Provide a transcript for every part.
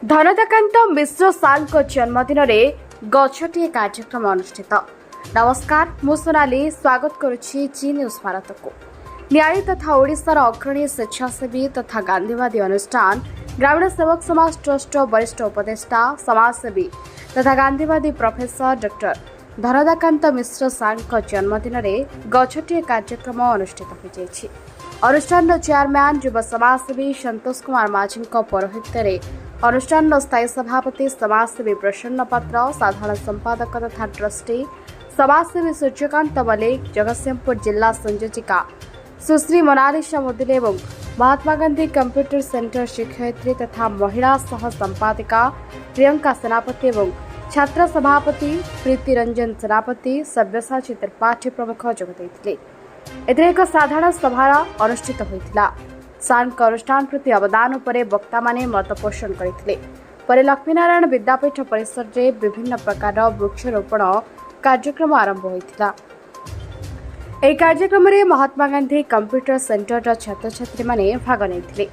धनदाकांत मिश्र साल जन्मदिन में गछटे कार्यक्रम अनुष्ठित। नमस्कार, मु सोनाली स्वागत करुछि जी न्यूज भारत को। न्यायी तथा ओडिशार अग्रणी स्वेच्छासेवी तथा गांधीवादी अनुष्ठान ग्रामीण सेवक समाज ट्रस्ट वरिष्ठ उपदेष्टा समाजसेवी तथा गांधीवादी प्रोफेसर डॉक्टर धनदाकांत मिश्र साल जन्मदिन में गछटे कार्यक्रम अनुष्ठित हो। अनुष्ठान चेयरमैन युव समाजसेवी संतोष कुमार माझी पौरोहित्य अनुष्ठान स्थायी सभापति समाजसेवी प्रसन्न पात्र, साधारण संपादक तथा ट्रस्टी समाजसेवी सूर्यकांत मल्लिक, जगतसिंहपुर जिला संयोजिका सुश्री मोनालिसा मुदुले एवं महात्मा गांधी कंप्यूटर सेंटर शिक्षयित्री तथा महिला सह संपादिका प्रियंका सेनापति एवं छात्र सभापति प्रीति रंजन सेनापति, सव्यसाची त्रिपाठी प्रमुख जोगदेइथिले। एथिरे एक साधारण सभा अनुष्ठित होइथिला। सार्क अनुष्ठान प्रति अवदान पर वक्ता माने मत पोषण करथिले। परे लक्ष्मीनारायण विद्यापीठ परिसर में विभिन्न प्रकार वृक्षरोपण कार्यक्रम आरंभ होइथिला। ଏହି କାର୍ଯ୍ୟକ୍ରମରେ ମହାତ୍ମା ଗାନ୍ଧୀ କମ୍ପ୍ୟୁଟର ସେଣ୍ଟରର ଛାତ୍ରଛାତ୍ରୀ ମାନେ ଭାଗ ନେଇଥିଲେ।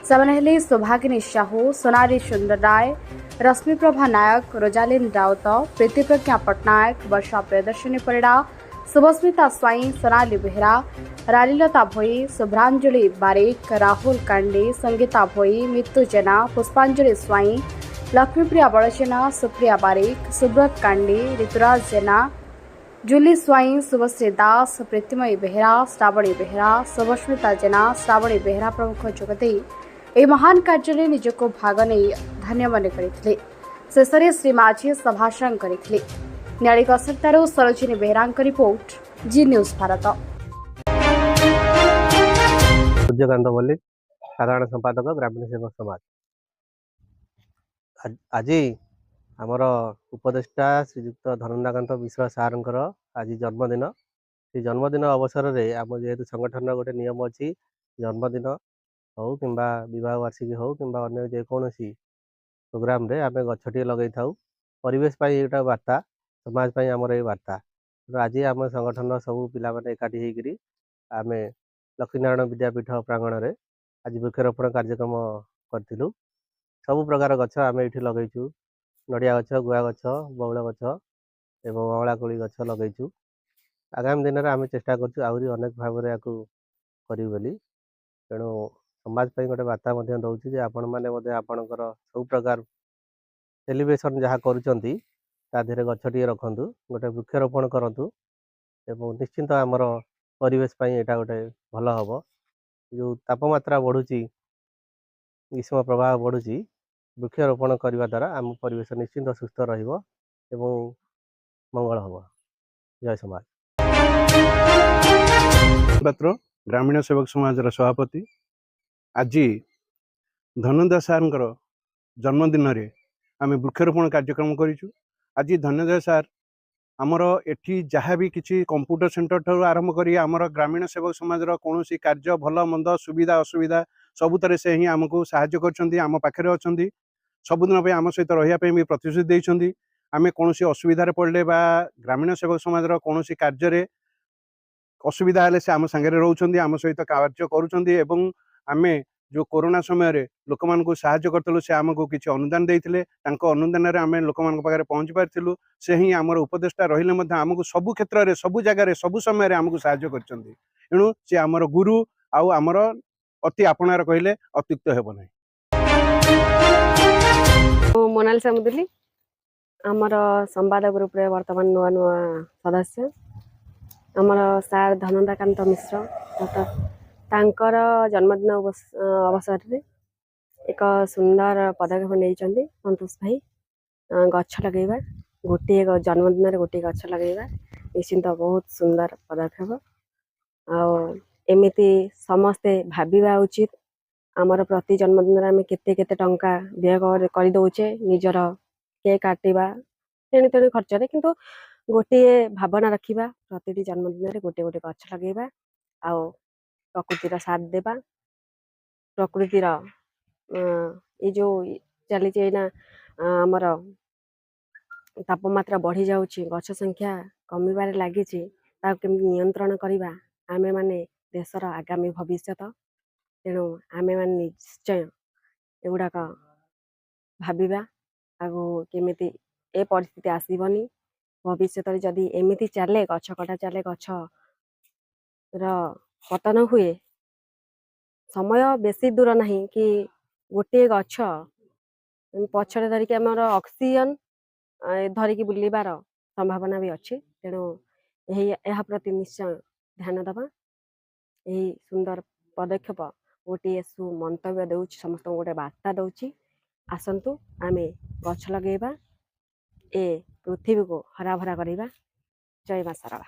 ସେମାନେ ହେଲେ ସୌଭାଗିନୀ ସାହୁ, ସୋନାଲି ସୁନ୍ଦର ରାୟ, ରଶ୍ମିପ୍ରଭା ନାୟକ, ରୋଜାଲିନ ରାଉତ, ପ୍ରୀତିପ୍ରଜ୍ଞା ପଟ୍ଟନାୟକ, ବର୍ଷା ପ୍ରିୟଦର୍ଶିନୀ ପରିଡ଼ା, ଶୁଭସ୍ମିତା ସ୍ୱାଇଁ, ସୋନାଲି ବେହେରା, ରାଲିଲତା ଭୋଇ, ଶୁଭ୍ରାଞ୍ଜଳି ବାରିକ, ରାହୁଲ କାଣ୍ଡି, ସଙ୍ଗୀତା ଭୋଇ, ମିତୁ ଜେନା, ପୁଷ୍ପାଞ୍ଜଳି ସ୍ୱାଇଁ, ଲକ୍ଷ୍ମୀପ୍ରିୟା ବଳଜେନା, ସୁପ୍ରିୟା ବାରିକ, ସୁବ୍ରତ କାଣ୍ଡି, ऋतुराज जेना, जूली स्वाई, शुभश्री दास, प्रीतिमयी बेहेरा, श्रावणी बेहेरा, शुभस्मिता जेना, श्रावणी बेहेरा प्रमुख जोगदे यह महान कार्य निजक भाग नहीं धन्य मन करते। शेष में श्री माझी सभाषण करते। न्यायिक असरतार सरोजिनी बेहेरा रिपोर्ट, जी न्यूज भारत। सूर्यकांत मल्लिक, साधारण संपादक ग्रामीण सेवक समाज। आज आमर उपदेष्टा श्रीजुक्त धनदाकांत मिश्र सारंकर आज जन्मदिन। से जन्मदिन अवसर में आम जेहेतु संगठन गोटे नियम अच्छी जन्मदिन हो कि बह वार्षिकी हो कि अन्य जेकोसी प्रोग्राम रे आम गछटे लगे था। परिवेश गोटे वार्ता, समाज आमर ये वार्ता। आज आम संगठन सब पिला माने एकाठी होकर आम लक्ष्मीनारायण विद्यापीठ प्रांगण में आज वृक्षरोपण कार्यक्रम करूँ। सब प्रकार गछ आम ये लगेचु। नड़िया गछ, गुआ गछ, बउल गछ एवं अँला कोली गछ लगेचु। आगामी दिन में आम चेष्टा करूँ आहरी अनेक भाव में करूँ बोली। तेणु समाज गोटे वार्ता दौर आपण मैंने आपणकर सब प्रकार सेलिब्रेशन जहाँ करें गछटी रखु, गोटे वृक्षरोपण करूँ एवं निश्चिंत आमर परिवेश यहाँ गोटे भल हम। जो तापमात्रा बढ़ुची, ग्रीष्म प्रभाव बढ़ुची, वृक्षरोपण करने द्वारा आम परिवेश निश्चिंत सुस्थ रहिबो एवं मंगल हम। जय समाज। पात्र ग्रामीण सेवक समाज सभापति। आज धनदास सार जन्मदिन रे आम वृक्षरोपण कार्यक्रम करूँ। आज धनदास सार आमर एठी जहाँ भी किसी कंप्यूटर सेंटर ठार आरंभ करी आमर ग्रामीण सेवक समाज कौन कार्य भल मंद सुविधा असुविधा सबुतरे से ही आमको साहाय्य कर आम पाखे अच्छा। सबुदिन आम सहित रही भी प्रतिश्रुति देते। आम कौन असुविधार पड़े ग्रामीण सेवक समाज कौन कार्य असुविधा हेले से आम सांगे रोच आम सहित कार्य करुँच। आम जो कोरोना समय लोक मानक साहाय्य करूँ से आमको किसी अनुदान देते। अनुदान आम लोक पाखे पहुँची पार्लु। से ही आमर उपदेष्टा रही आमको सबु क्षेत्र में सबु जगार सबु समय आमको साहाय्य करेणु सी आमर गुरु आमर अति आपणार कहले अत्युक्त हेब ना। मोनालिसा मुदुली आमर संवाद ग्रुप रे वर्तमान नुआ नुआ सदस्य आमर सार धनदाकांत मिश्र तांकर जन्मदिन अवसर रे एक सुंदर पदक्षेप नहीं संतोष भाई। गछ लगेगा गोटे जन्मदिन रे गोटे गछ लगेगा निश्चिंत बहुत सुंदर पदक्षेप। एमती समस्ते भाविबा उचित। आमर प्रति जन्मदिन आम केते केते टंका व्यय कर दौचे निजर केक काटिबा तेणु तेणु खर्च रे, किंतु गोटे भावना रखिबा प्रति जन्मदिन रे गोटे गोटे गछ लगेबा आ प्रकृतिर साथ देबा। प्रकृतिर ये जो चली ना आमर तापमात्रा बढ़ी जाउची, गछ संख्या कमिबारे लागिची, ता केमि नियंत्रण करिबा आमे माने देशर आगामी भविष्यत। तेणु आमे माने निश्चय एगुड़ाक ଭାବିବା ଆଗକୁ କେମିତି ଏ ପରିସ୍ଥିତି ଆସିବନି। ଭବିଷ୍ୟତରେ ଯଦି ଏମିତି ଚାଲେ, ଗଛ କଟା ଚାଲେ, ଗଛର ପତନ ହୁଏ, ସମୟ ବେଶୀ ଦୂର ନାହିଁ କି ଗୋଟିଏ ଗଛ ପଛରେ ଧରିକି ଆମର ଅକ୍ସିଜେନ ଧରିକି ବୁଲିବାର ସମ୍ଭାବନା ବି ଅଛି। ତେଣୁ ଏହା ପ୍ରତି ନିଶ୍ଚୟ ଧ୍ୟାନ ଦେବା। ଏହି ସୁନ୍ଦର ପଦକ୍ଷେପ ଗୋଟିଏ ସୁମନ୍ତବ୍ୟ ଦେଉଛି, ସମସ୍ତଙ୍କୁ ଗୋଟେ ବାର୍ତ୍ତା ଦେଉଛି। ଆସନ୍ତୁ ଆମେ ଗଛ ଲଗେଇବା, ଏ ପୃଥିବୀକୁ ହରାଭରା କରିବା। ଜୟ ମା ଶାରଳା।